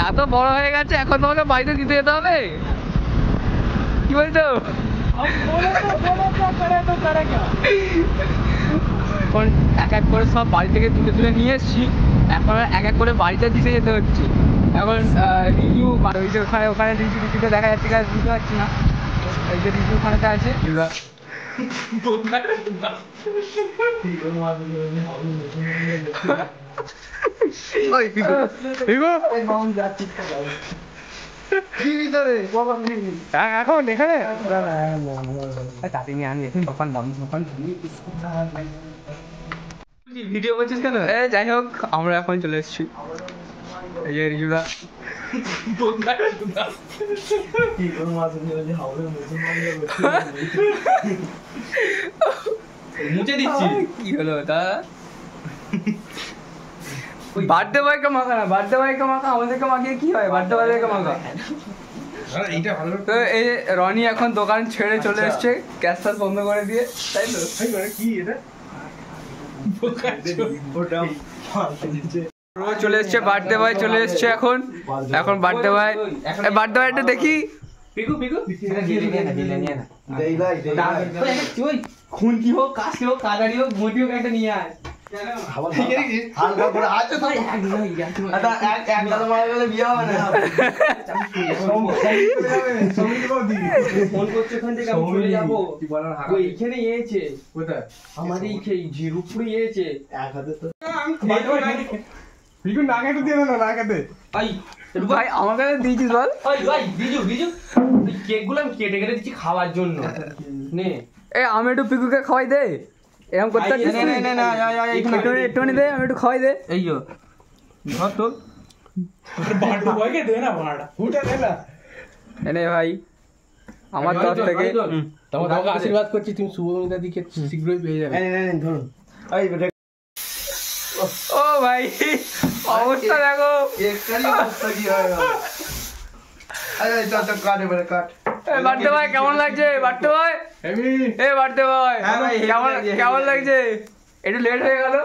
এত বড় হয়ে গেছে এখন তোমাকে বাড়িতে দিতে যেতে হবে, কি বলছো? এখন এক এক করে সব বাড়ি থেকে তুলে তুলে নিয়ে এসছি, এখন এক এক করে বাড়িতে দিতে যেতে হচ্ছে। এখন রিজু ওই যে ওখানে ওখানে রিজুকে দেখা যাচ্ছে, বুঝতে পারছি না। এই যে রিজু ওখানেতে আছে, এখন এখানে ভিডিও করছিস কেন? যাই হোক আমরা এখন চলে এসেছি, এই যে রিজুদা মুছে দিচ্ছি। কি হলো তা? বার্থডে বয়কে মাখা না, বার্থডে বয়কে মাখা আমাদেরকে মাখিয়ে কি হয়? বার্থডে বয়কে মাখা। তো এই রনি এখন দোকান ছেড়ে চলে এসছে গ্যাস ফ্যাস বন্ধ করে দিয়ে, তাই তো? কি এটা চলে এসছে, বার্থডে বয় চলে এসছে এখন। এখন বার্থডে বয়, বার্থডে বয়টা দেখি। খুন্তি হোক, কাশি হোক, কাদারি হোক, মোটি হোক, একটা নিয়ে আয়। ভাই আমার কাছে দিয়েছিস বল? কেক গুলো আমি কেটে কেটে দিচ্ছি খাওয়ার জন্য। আমি একটু পিকুকে খাওয়াই দে, এরকম করতে একটুখানি দে, আমি একটু খাওয়াই দে। এই যো ধর তো এনে ভাই আমার তরফ থেকে তোমাকে আশীর্বাদ করছি, তুমি শুভমিতা দিকে শীঘ্রই পেয়ে যাবে। ধরুন ও ভাই অবস্থা দেখো, বার্থডে বয় কেমন লাগছে? Birthday boy, a birthday boy কেমন লাগছে? একটু লেট হয়ে গেল,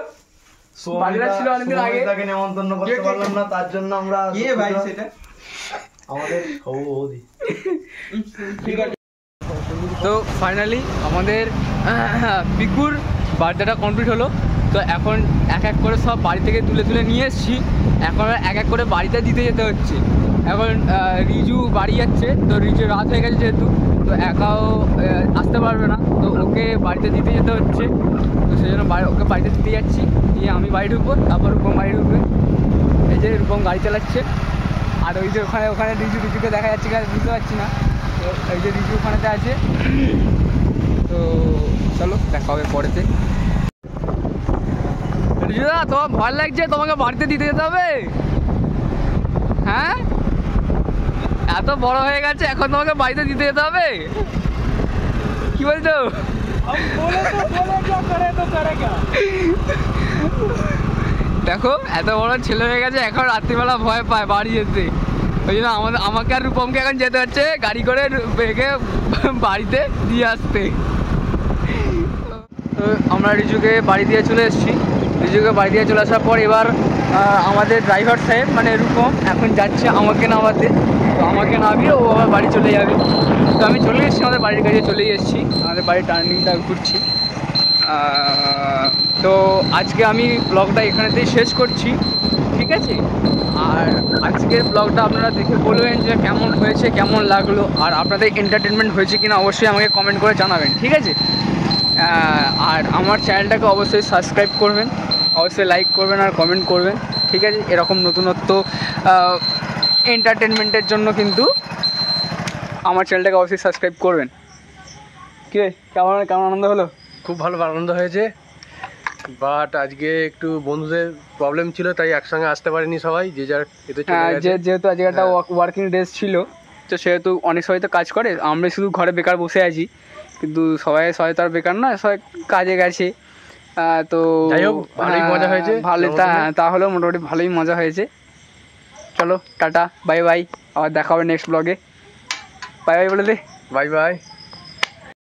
বাড়িটা ছিল অনেকদিন আগে, নেমন্তন্ন করতে পারলাম না, তার জন্য আমরা ভাই সেটা আমাদের ঠিক আছে। তো ফাইনালি আমাদের পিকুর বার্থডেটা কমপ্লিট হলো। তো এখন এক এক করে সব বাড়ি থেকে তুলে তুলে নিয়ে এসেছি, এখন এক এক করে বাড়িতে দিতে যেতে হচ্ছে। এখন রিজু বাড়ি যাচ্ছে, তো রিজু রাত হয়ে গেছে যেহেতু, তো একাও আসতে পারবে না, তো ওকে বাড়িতে দিতে যেতে হচ্ছে। তো সেই জন্য ওকে বাড়িতে দিতে যাচ্ছি, দিয়ে আমি বাড়ি ঢুকবো, তারপর রূপম বাড়ি ঢুকবে। এই যে রূপম গাড়ি চালাচ্ছে, আর ওই যে ওখানে ওখানে রিজুকে দেখা যাচ্ছে, বুঝতে পারছি না। তো এই যে রিজু ওখানেতে আছে, তো চলো দেখা হবে পরেতে। রিজুদা তোমার ভয় লাগছে? তোমাকে বাড়িতে দিতে যেতে হবে? হ্যাঁ, এত বড় হয়ে গেছে এখন তোমাকে বাড়িতে দিতে যেতে হবে, কি বলছো? দেখো এত বড় ছেলে হয়ে গেছে, এখন রাত্রিবেলা ভয় পায় বাড়ি যেতে, ওই জন্য আমাকে আর রূপমকে এখন যেতে হচ্ছে গাড়ি করে বেগে বাড়িতে দিয়ে আসতে। আমরা রিজুকে বাড়ি দিয়ে চলে এসেছি, রিজুকে বাড়ি দিয়ে চলে আসার পর এবার আমাদের ড্রাইভার সাহেব মানে রূপম এখন যাচ্ছে আমাকে নামাতে। তো আমাকে নামিয়ে ও আবার বাড়ি চলে যাবে। তো আমি চলে এসেছি, আমাদের বাড়ির কাছে চলেই এসেছি, আমাদের বাড়ির টার্নিংটা ঘুরছি। তো আজকে আমি ব্লগটা এখানেতেই শেষ করছি, ঠিক আছে? আর আজকের ব্লগটা আপনারা দেখে বলবেন যে কেমন হয়েছে, কেমন লাগলো, আর আপনাদের এন্টারটেনমেন্ট হয়েছে কিনা অবশ্যই আমাকে কমেন্ট করে জানাবেন, ঠিক আছে? আর আমার চ্যানেলটাকে অবশ্যই সাবস্ক্রাইব করবেন, অবশ্যই লাইক করবেন আর কমেন্ট করবেন, ঠিক আছে? এরকম নতুনত্ব এন্টারটেনমেন্টের জন্য কিন্তু আমার চ্যানেলটাকে অবশ্যই সাবস্ক্রাইব করবেন। কি কেমন কেমন আনন্দ হলো? খুব ভালো আনন্দ হয়েছে, বাট আজকে একটু বন্ধুদের প্রবলেম ছিল, তাই একসঙ্গে আসতে পারিনি সবাই, যে যার এতে চলে গেছে। যেহেতু আজকে একটা ওয়ার্কিং ডেজ ছিল, তো সেহেতু অনেক সবাই তো কাজ করে, আমরা শুধু ঘরে বেকার বসে আছি, কিন্তু সবাই তো আর বেকার না, সবাই কাজে গেছে। তো যাই হোক ভালোই মজা হয়েছে, ভালোই তাহলেও মোটামুটি ভালোই মজা হয়েছে। চলো টাটা, বাই বাই, আবার দেখা হবে নেক্সট ব্লগে। বাই বাই বলে দে। Bye bye.